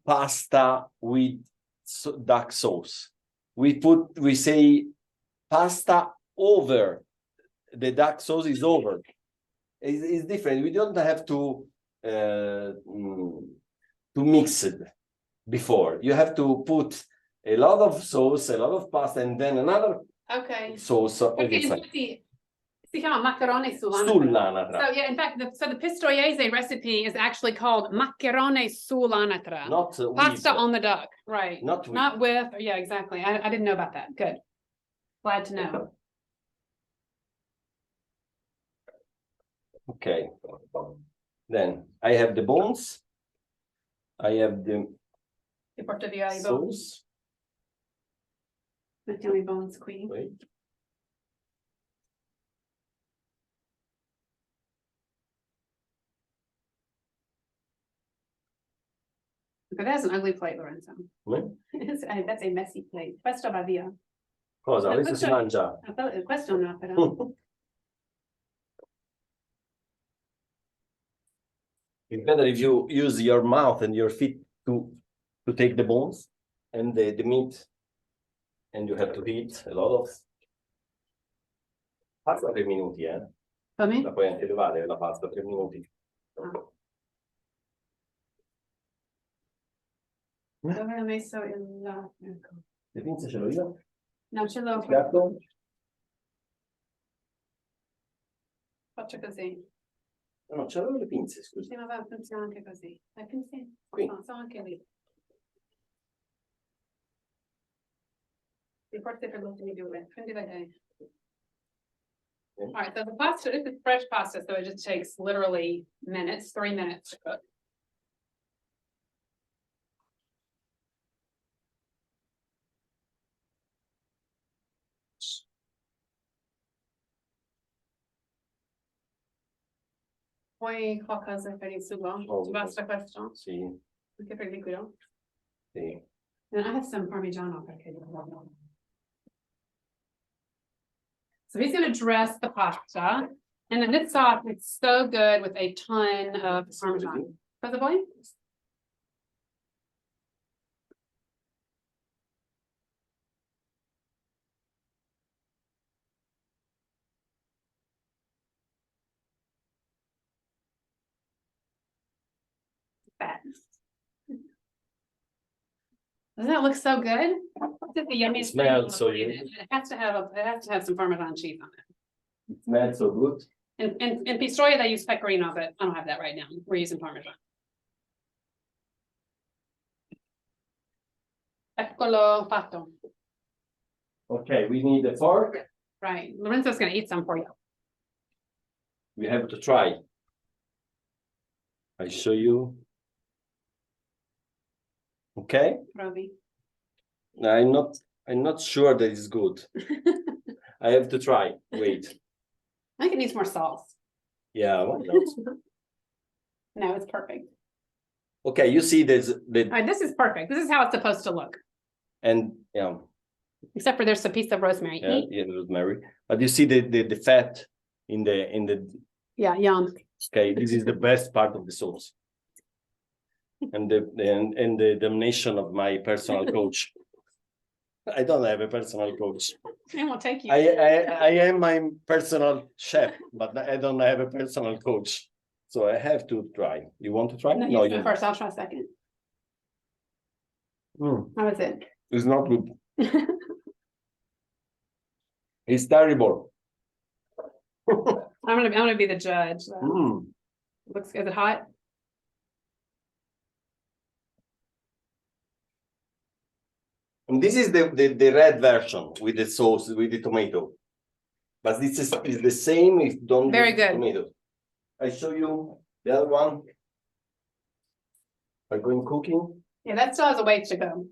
pasta with duck sauce. We say pasta over. The duck sauce is over. It's different. We don't have to mix it before. You have to put a lot of sauce, a lot of pasta, and then another Okay. sauce on Perché the side. infatti si chiama macarone sull'anatra. Sull'anatra. So yeah, in fact, the Pistoiese recipe is actually called maccherone sull'anatra. Not Pasta with, on the duck, right? not with. Not with, yeah, exactly. I didn't know about that. Good. Glad to know. Okay. Then I have the bones. I have the Ti porto via i bones. sauce. Mettiamo i bones qui. Wait. But that's an ugly plate, Lorenzo. What? That's a messy plate. Questo va via. Cosa? Ma Questo si mangia. Questo no, però. It's better if you use your mouth and your feet to take the bones and the meat, and you have to eat a lot of. Pasta 3 minuti, Come? La puoi anche levare la pasta 3 minuti. Dove ho messo il... Ecco. Le pinze ce l'ho io? No, ce l'ho. Gatto? Faccio così. No, c'avevo le pinze, scusa. Sì, ma va, funziona anche così. Le pinze? Qui. No, sono anche lì. Forse per l'ultimi due. Prendi da te. All right, so the pasta, this is fresh pasta, so it just takes literally minutes, 3 minutes to cook. Poi qualcosa per il sugo? Oh, Ti basta questo? Sì, Anche per il liquido? sì. And I have some Parmigiano. So he's going to dress the pasta. And then this sauce is so good with a ton of Parmesan. Cosa vuoi? Doesn't that look so good? It's the yummiest It smells so thing. good. It has to have some Parmesan cheese on it. It smells so good. In Pistoia, they use pecorino, but I don't have that right now. We're using Parmesan. Eccolo fatto. Okay, we need a fork. Right. Lorenzo's gonna eat some for you. We have to try. I show you. Okay, Provi. I'm not sure that it's good. I have to try. Wait. I think it needs more salt. Yeah, why not? No, it's perfect. Okay, you see there's All right, this is perfect. This is how it's supposed to look. and yeah, Except for there's a piece of rosemary. yeah, rosemary. But you see the fat in the Yeah, yum. okay, this is the best part of the sauce. and the damnation of my personal coach. I don't have a personal coach. And we'll take you. I am my personal chef, but I don't have a personal coach. So I have to try. You want to try? No, you go first. I'll try second. How was it? It's not good. It's terrible. I'm gonna be the judge. though. Is it hot? And this is the red version with the sauce, with the tomato. But this is the same if you don't Very use good. tomato. I show you the other one. By going cooking. Yeah, that still has a ways to go.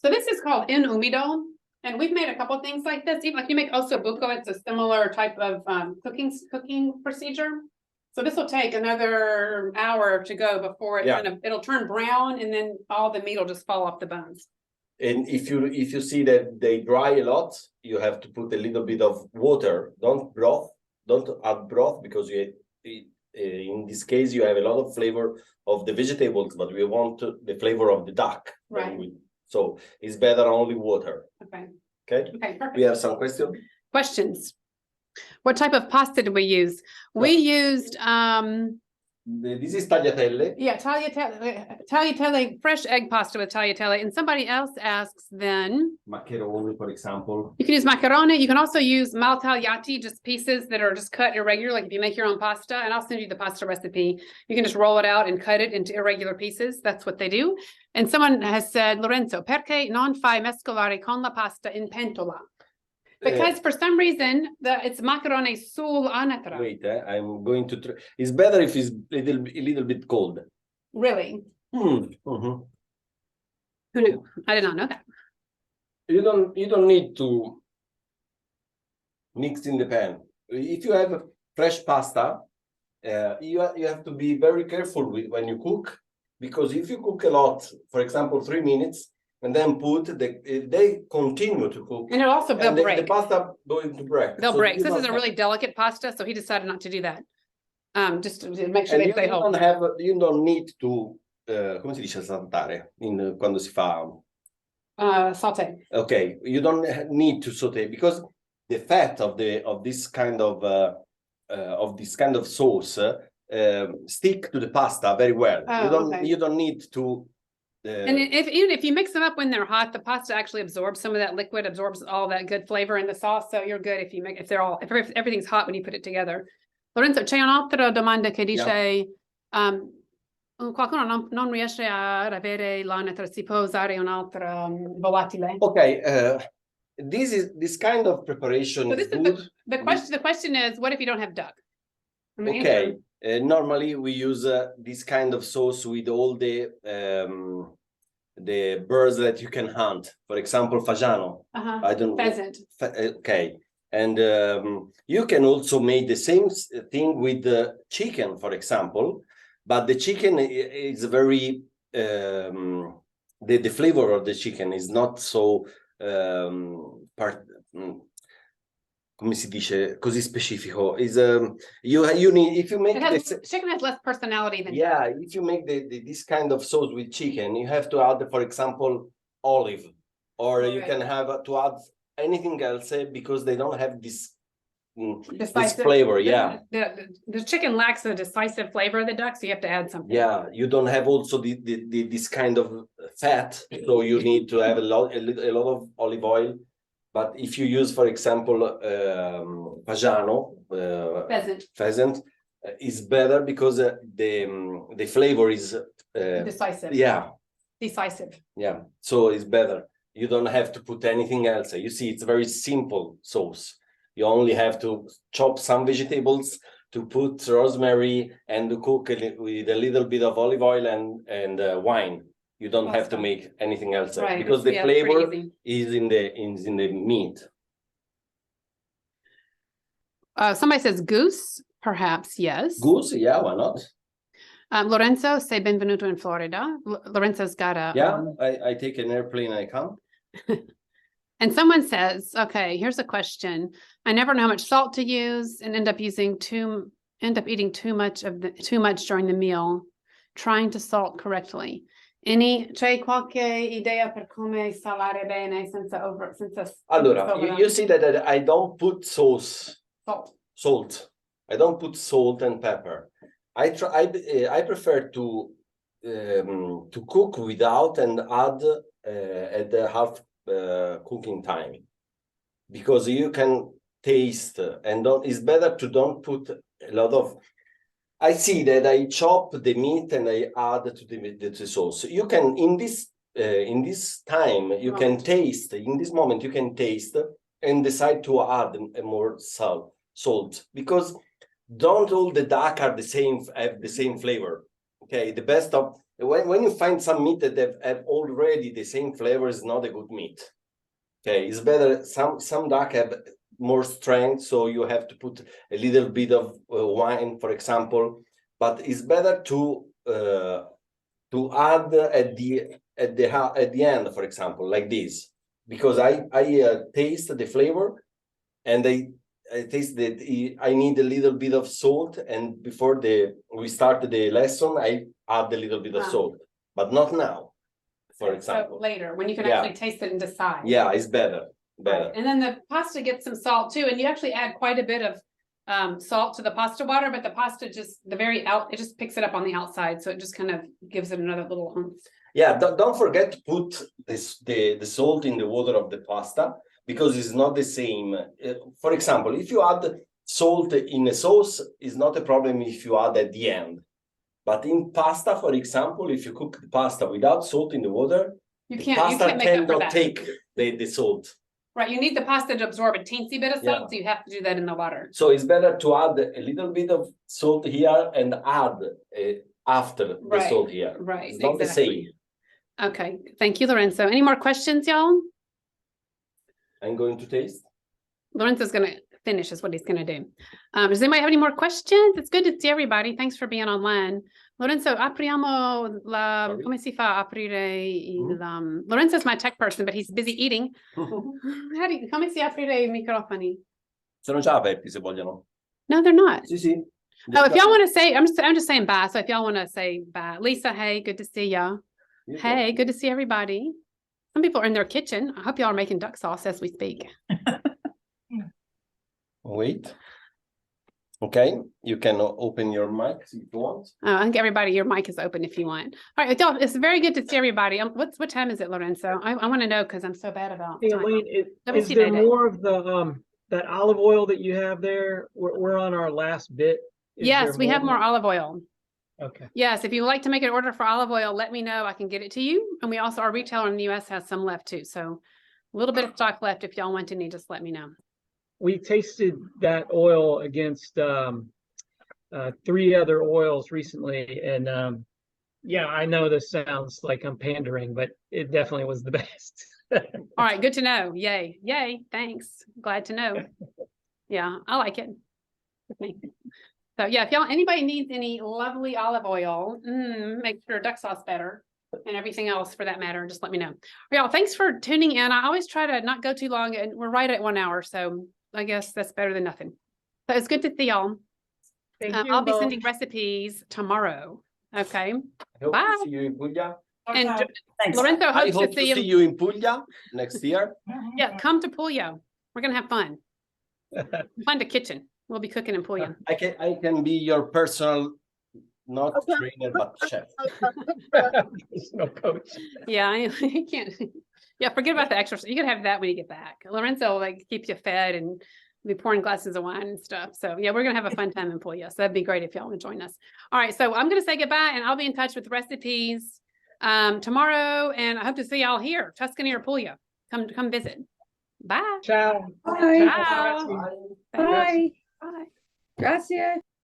So this is called in umido, and we've made a couple things like this. Even if you make ossobuco, it's a similar type of cooking procedure. So this will take another hour to go before it'll turn brown, and then all the meat will just fall off the bones. And if you see that they dry a lot, you have to put a little bit of water. Don't add broth because in this case you have a lot of flavor of the vegetables, but we want the flavor of the duck. Right. So it's better only water. Okay. Okay. Okay, perfect. We have some questions. Questions. What type of pasta did we use? We used This is tagliatelle. yeah, tagliatelle, fresh egg pasta with tagliatelle. And somebody else asks then, Maccheroni, for example. you can use macaroni. You can also use mal tagliati, just pieces that are just cut irregular, like if you make your own pasta. And I'll send you the pasta recipe. You can just roll it out and cut it into irregular pieces. That's what they do. And someone has said, Lorenzo, perché non fai mescolare con la pasta in pentola? Because for some reason, it's macaroni sul anatra. Wait, I'm going to try. It's better if it's a little bit cold. Really? Mm-hmm. Who knew? I did not know that. You don't need to mix in the pan. If you have fresh pasta, you have to be very careful when you cook, because if you cook a lot, for example, 3 minutes, and then they continue to cook. And they'll break. The pasta going to break. They'll So break. you This is don't a really delicate pasta, so he decided not to do that. Just to make sure and they stay whole. you don't need to, come si dice saltare quando si fa? Saute. Okay, you don't need to saute because the fat of this kind of sauce stick to the pasta very well. You don't need to. And even if you mix them up when they're hot, the pasta actually absorbs some of that liquid, absorbs all that good flavor in the sauce. So you're good if everything's hot when you put it together. Lorenzo, c'è un'altra domanda che dice qualcuno non riesce a avere l'anatra, si può usare un'altra volatile? Okay, this kind of preparation is good. The question is, what if you don't have duck? Okay, normally we use this kind of sauce with all the birds that you can hunt. For example, fagiano. I don't pheasant. Okay, and you can also make the same thing with the chicken, for example, but the chicken is very the flavor of the chicken is not so come si dice così specifico. Is you need, if you make chicken has less personality than if you make this kind of sauce with chicken, you have to add, for example, olive, or you can have to add anything else because they don't have this flavor. The chicken lacks the decisive flavor of the duck, so you have to add something. You don't have also this kind of fat, so you need to have a lot of olive oil. But if you use, for example, fagiano, pheasant, is better because the flavor is decisive. Decisive. Yeah, so it's better. You don't have to put anything else. You see, it's a very simple sauce. You only have to chop some vegetables, to put rosemary, and to cook with a little bit of olive oil and wine. You don't have to make anything else, because the flavor is in the meat. Somebody says goose, perhaps, yes. Goose, yeah, why not? Lorenzo, say benvenuto in Florida. Lorenzo's got a... Yeah, I take an airplane and I come. And someone says, okay, here's a question. I never know how much salt to use and end up eating too much during the meal. trying to salt correctly. C'è qualche idea per come salare bene senza Allora, you see that I don't put salt. salt. I don't put salt and pepper. I prefer to cook without and add at the half cooking time, because you can taste and it's better to don't put a lot of. I see that I chop the meat and I add to the sauce. You can in this time you can taste, in this moment you can taste and decide to add more salt, because don't all the duck are have the same flavor. Okay, the best of when you find some meat that have already the same flavor is not a good meat. Okay, it's better. Some duck have more strength, so you have to put a little bit of wine, for example. But it's better to add at the end, for example, like this, because I taste the flavor, and I taste that I need a little bit of salt, and before we start the lesson, I add a little bit of salt, but not now. For example, so later when you can Yeah. actually taste it and decide. Yeah, it's better. Right. And then the pasta gets some salt too, and you actually add quite a bit of salt to the pasta water, but the pasta just it just picks it up on the outside, so it just kind of gives it another little oomph. Yeah, don't forget to put the salt in the water of the pasta, because it's not the same. For example, if you add salt in a sauce, it's not a problem if you add at the end. But in pasta, for example, if you cook the pasta without salt in the water, You the can't pasta make up for cannot that. take the salt. Right, you need the pasta to absorb a teensy bit of salt, Yeah. so you have to do that in the water. So it's better to add a little bit of salt here and add after the Right, salt here. right, It's not the exactly. same. Okay, thank you, Lorenzo. Any more questions, y'all? I'm going to taste. Lorenzo's gonna finish is what he's gonna do. Does anybody have any more questions? It's good to see everybody. Thanks for being online. Lorenzo, apriamo Sorry? come si fa a aprire il, Lorenzo's my tech person, but he's busy eating. Come si aprire I microfoni? Sono già aperti se vogliono. No, they're not. Sì, sì. Oh, if y'all want to say, I'm just saying bye. So if y'all want to say bye, Lisa, hey, good to see ya. Hey, good to see everybody. Some people are in their kitchen. I hope y'all are making duck sauce as we speak. Wait. Okay, you can open your mic if you want. I think everybody, your mic is open if you want. All right, y'all, it's very good to see everybody. What time is it, Lorenzo? I want to know because I'm so bad about Hey, time. Elaine, Let me is see there that. more of the that olive oil that you have there? We're on our last bit. Is Yes, there we have more olive oil. Okay. Yes, if you would like to make an order for olive oil, let me know. I can get it to you. And we also, our retailer in the US has some left too. So a little bit of stock left. If y'all want any, just let me know. We tasted that oil against 3 other oils recently, and yeah, I know this sounds like I'm pandering, but it definitely was the best. All right, good to know. Yay, yay, thanks. Glad to know. Yeah, I like it. With me. So yeah, if anybody needs any lovely olive oil, make sure duck sauce better and everything else for that matter, just let me know. Y'all, thanks for tuning in. I always try to not go too long, and we're right at 1 hour, so I guess that's better than nothing. So it's good to see y'all. Thank you I'll be both. sending recipes tomorrow. Okay. I hope Bye. to see you in Puglia. And Thanks. Lorenzo I hopes hope to see you. you in Puglia next year. Yeah, come to Puglia. We're gonna have fun. Find a kitchen. We'll be cooking in Puglia. I can be your personal, not trainer, but chef. There's no coach. Yeah, you can't. Yeah, forget about the exercise. You can have that when you get back. Lorenzo will like keep you fed and be pouring glasses of wine and stuff. So yeah, we're gonna have a fun time in Puglia. So that'd be great if y'all would join us. All right, so I'm gonna say goodbye, and I'll be in touch with recipes tomorrow. And I hope to see y'all here, Tuscany or Puglia. Come visit. Bye. Ciao. Ciao. Ciao. Bye. Bye. Gracias.